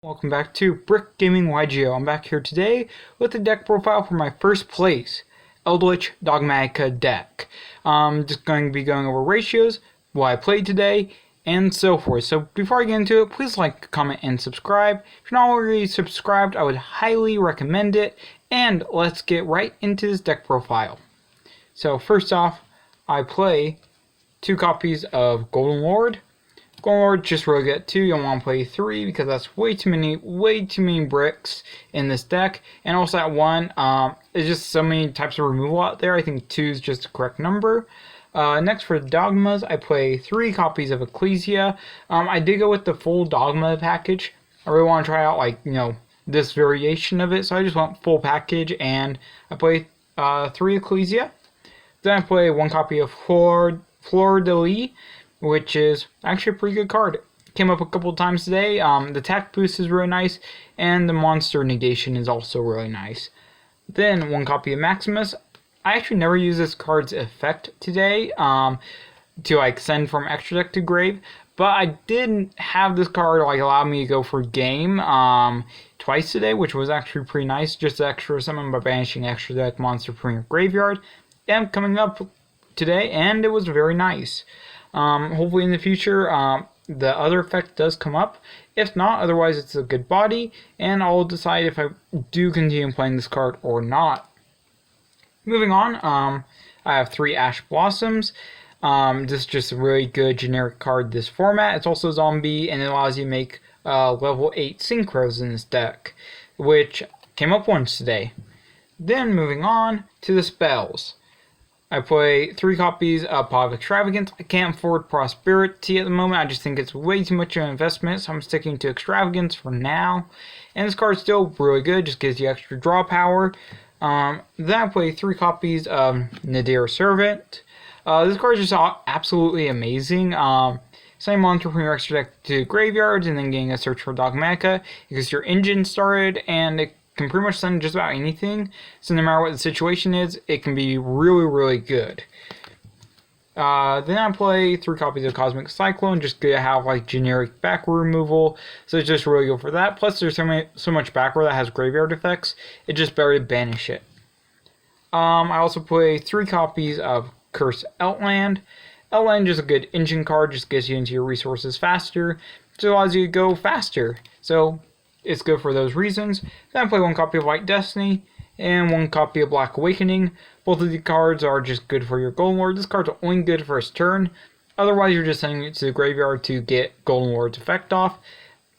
Welcome back to Brick Gaming YGO. I'm back here today with the deck profile for my first place, Eldlich Dogmatika deck. Just going to be going over ratios, what I played today, and so forth. So before I get into it, please like, comment, and subscribe. If you're not already subscribed, I would highly recommend it. And let's get right into this deck profile. So first off, I play 2 copies of Golden Lord. Golden Lord just really good at 2. You don't want to play 3 because that's way too many bricks in this deck. And also at 1, there's just so many types of removal out there. I think 2 is just the correct number. Next for Dogmas, I play 3 copies of Ecclesia. I did go with the full Dogma package. I really want to try out this variation of it, so I just went full package and I play 3 Ecclesia. Then I play 1 copy of Fleur de Lis, which is actually a pretty good card. Came up a couple times today. The attack boost is really nice, and the monster negation is also really nice. Then 1 copy of Maximus. I actually never used this card's effect today to send from extra deck to grave, but I did have this card allow me to go for game twice today, which was actually pretty nice. Just extra summon by banishing extra deck monster from your graveyard. And coming up today, and it was very nice. Hopefully in the future, the other effect does come up. If not, otherwise it's a good body, and I'll decide if I do continue playing this card or not. Moving on, I have 3 Ash Blossoms. This is just a really good generic card this format. It's also a zombie, and it allows you to make level 8 synchros in this deck, which came up once today. Then moving on to the spells. I play 3 copies of Pot of Extravagance. I can't afford Prosperity at the moment. I just think it's way too much of an investment, so I'm sticking to Extravagance for now. And this card's still really good, just gives you extra draw power. Then I play 3 copies of Nadir Servant. This card is just absolutely amazing. Sending monster from your extra deck to graveyards and then getting a search for Dogmatika because your engine started, and it can pretty much send just about anything, so no matter what the situation is, it can be really good. Then I play 3 copies of Cosmic Cyclone, just to have generic back row removal, so it's just really good for that. Plus there's so much back row that has graveyard effects, it's just better to banish it. I also play 3 copies of Curse Outland. Outland is a good engine card, just gets you into your resources faster, just allows you to go faster, so it's good for those reasons. Then I play 1 copy of White Destiny and 1 copy of Black Awakening. Both of the cards are just good for your Golden Lord. This card's only good for its turn. Otherwise, you're just sending it to the graveyard to get Golden Lord's effect off.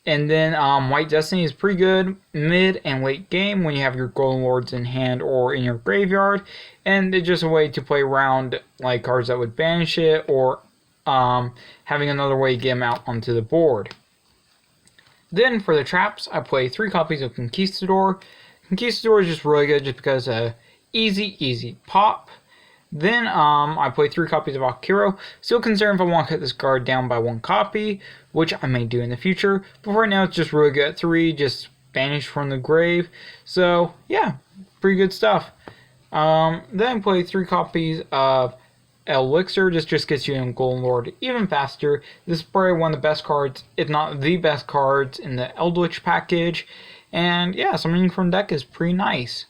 And then White Destiny is pretty good mid and late game when you have your Golden Lords in hand or in your graveyard. And it's just a way to play around cards that would banish it, or having another way to get them out onto the board. Then for the traps, I play 3 copies of Conquistador. Conquistador is just really good just because easy pop. Then I play 3 copies of Akiro. Still concerned if I want to cut this card down by 1 copy, which I may do in the future. But right now it's just really good at 3, just banished from the grave. So yeah, pretty good stuff. Then I play 3 copies of Elixir. Just gets you in Golden Lord even faster. This is probably one of the best cards, if not the best cards in the Eldlich package. And yeah, summoning from deck is pretty nice.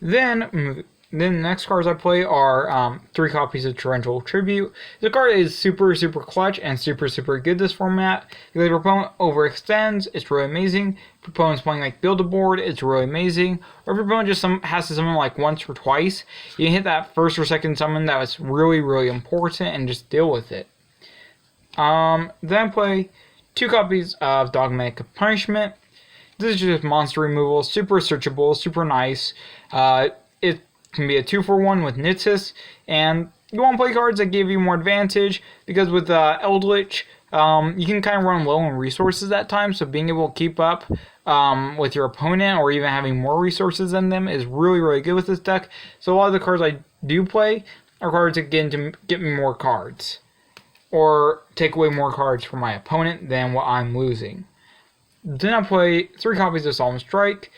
Then the next cards I play are 3 copies of Torrential Tribute. The card is super clutch and super good this format. If your opponent overextends, it's really amazing. If your opponent's playing Build-A-Board, it's really amazing. Or if your opponent just has to summon once or twice, you can hit that first or second summon that was really important and just deal with it. Then I play 2 copies of Dogmatic Punishment. This is just monster removal, super searchable, super nice. It can be a 2-for-1 with Nitsis, and you want to play cards that give you more advantage, because with Eldlich, you can kind of run low on resources at times, so being able to keep up with your opponent, or even having more resources than them, is really good with this deck. So a lot of the cards I do play are cards that get me more cards, or take away more cards from my opponent than what I'm losing. Then I play 3 copies of Solemn Strike,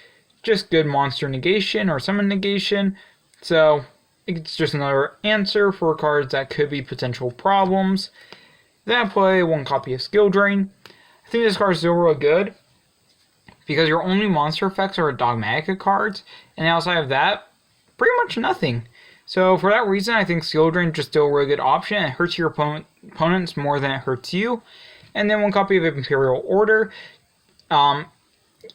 just good monster negation or summon negation. So it's just another answer for cards that could be potential problems. Then I play 1 copy of Skill Drain. I think this card is still really good. because your only monster effects are Dogmatika cards, and outside of that, pretty much nothing. So for that reason, I think Skill Drain is just still a really good option. It hurts your opponents more than it hurts you. And then one copy of Imperial Order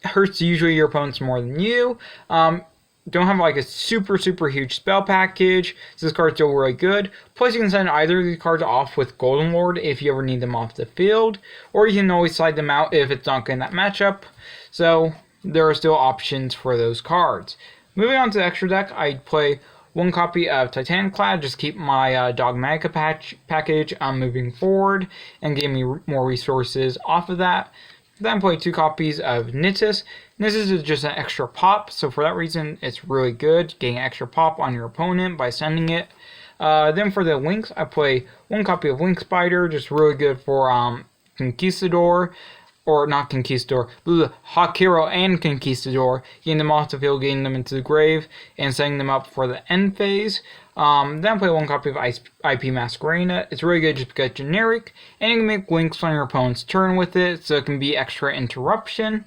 hurts usually your opponents more than you. Don't have like a super huge spell package, so this card's still really good. Plus you can send either of these cards off with Golden Lord if you ever need them off the field, or you can always slide them out if it's not good in that matchup. So there are still options for those cards. Moving on to the extra deck, I'd play one copy of Titanclad, just keep my Dogmatika package moving forward and give me more resources off of that. Then play 2 copies of Nittis. Nittis is just an extra pop, so for that reason it's really good, getting an extra pop on your opponent by sending it. Then for the Lynx, I play 1 copy of Lynx Spider, just really good for Conquistador. Or not Conquistador, Hawk Hero and Conquistador, getting them off the field, getting them into the grave, and setting them up for the end phase. Then play 1 copy of IP Masquerena. It's really good just because it's generic, and you can make links on your opponent's turn with it, so it can be extra interruption.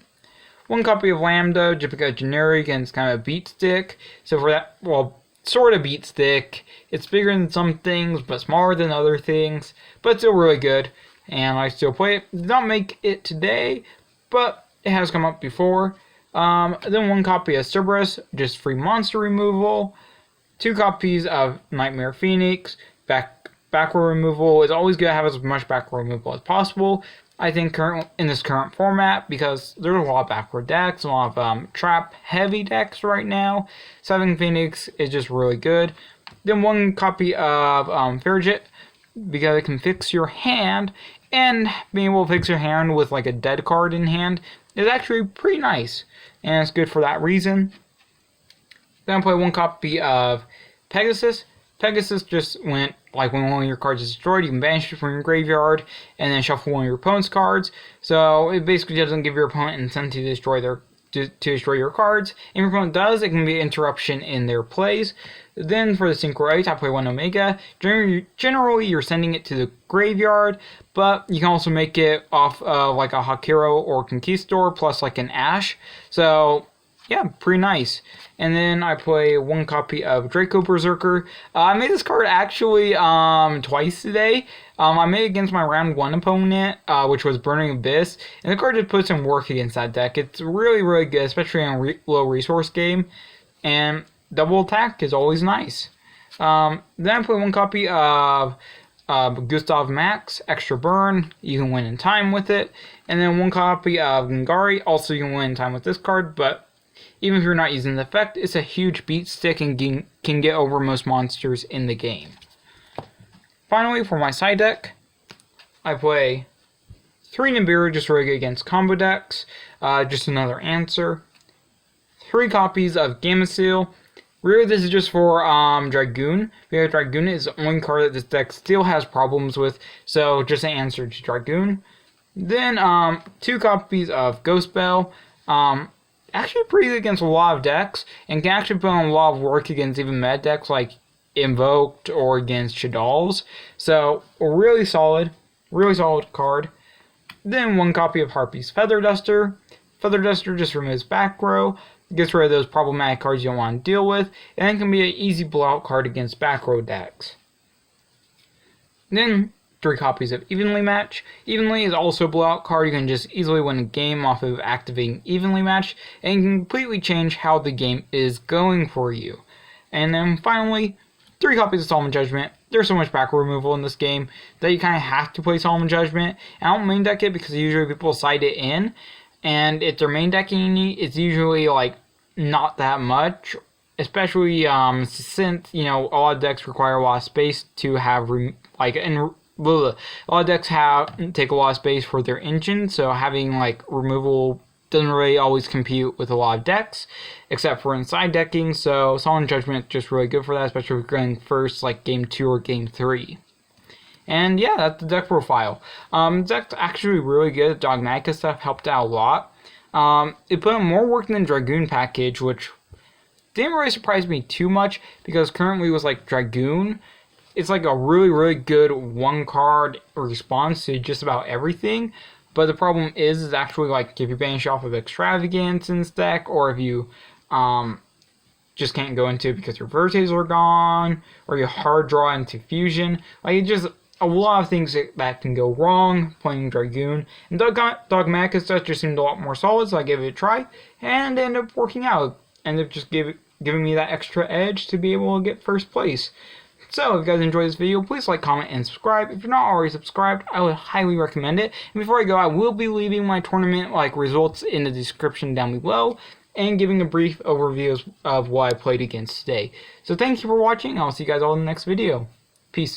1 copy of Lambda, just because it's generic and it's kind of a beat stick. So for that, well, sort of beat stick. It's bigger than some things, but smaller than other things, but still really good. And I still play it. Did not make it today, but it has come up before. Then 1 copy of Cerberus, just free monster removal. 2 copies of Nightmare Phoenix, backward removal. It's always good to have as much backward removal as possible. I think in this current format, because there's a lot of backward decks, a lot of trap heavy decks right now. 7 Phoenix is just really good. Then 1 copy of Farragut, because it can fix your hand, and being able to fix your hand with like a dead card in hand is actually pretty nice, and it's good for that reason. Then I play 1 copy of Pegasus. Pegasus just went like when one of your cards is destroyed, you can banish it from your graveyard and then shuffle one of your opponent's cards. So it basically doesn't give your opponent incentive to destroy your cards. And if your opponent does, it can be an interruption in their plays. Then for the Synchro Ice, I play 1 Omega. Generally, you're sending it to the graveyard, but you can also make it off of like a Hakiro or Conquistador plus like an Ash. So yeah, pretty nice. And then I play 1 copy of Draco Berserker. I made this card actually twice today. I made it against my round 1 opponent, which was Burning Abyss, and the card just puts some work against that deck. It's really good, especially in a low resource game, and double attack is always nice. Then I play 1 copy of Gustav Max, extra burn, you can win in time with it, and then 1 copy of Gengari, also you can win in time with this card, but even if you're not using the effect, it's a huge beat stick and can get over most monsters in the game. Finally, for my side deck, I play 3 Nibiru, just really good against combo decks, just another answer. 3 copies of Gameciel. Really, this is just for Dragoon, because Dragoon is the only card that this deck still has problems with, so just an answer to Dragoon. Then 2 copies of Ghost Bell. Actually pretty good against a lot of decks, and can actually put on a lot of work against even meta decks like Invoked or against Shadalls. So a really solid card. Then 1 copy of Harpy's Feather Duster. Feather Duster just removes back row, gets rid of those problematic cards you don't want to deal with, and then can be an easy blowout card against back row decks. Then 3 copies of Evenly Match. Evenly is also a blowout card. You can just easily win a game off of activating Evenly Match, and can completely change how the game is going for you. And then finally, 3 copies of Solemn Judgment. There's so much back removal in this game that you kind of have to play Solemn Judgment. I don't main deck it because usually people side it in, and if they're main decking it, it's usually like not that much. Especially since a lot of decks require a lot of space to have a lot of decks take a lot of space for their engine, so having like removal doesn't really always compute with a lot of decks, except for inside decking. So Solemn Judgment is just really good for that, especially if you're going first, like game 2 or game 3. And yeah, that's the deck profile. The deck's actually really good. Dogmatika stuff helped out a lot. It put in more work than Dragoon package, which didn't really surprise me too much, because currently with like Dragoon, it's like a really good 1 card response to just about everything. But the problem is actually like if you banish off of Extravagance in this deck, or if you just can't go into it because your verses are gone, or you hard draw into fusion. Like, it just a lot of things that can go wrong playing Dragoon. And Dogmatika stuff just seemed a lot more solid, so I gave it a try, and it ended up working out. Ended up just giving me that extra edge to be able to get first place. So, if you guys enjoyed this video, please like, comment, and subscribe. If you're not already subscribed, I would highly recommend it. And before I go, I will be leaving my tournament results in the description down below, and giving a brief overview of what I played against today. So thank you for watching, I'll see you guys all in the next video. Peace.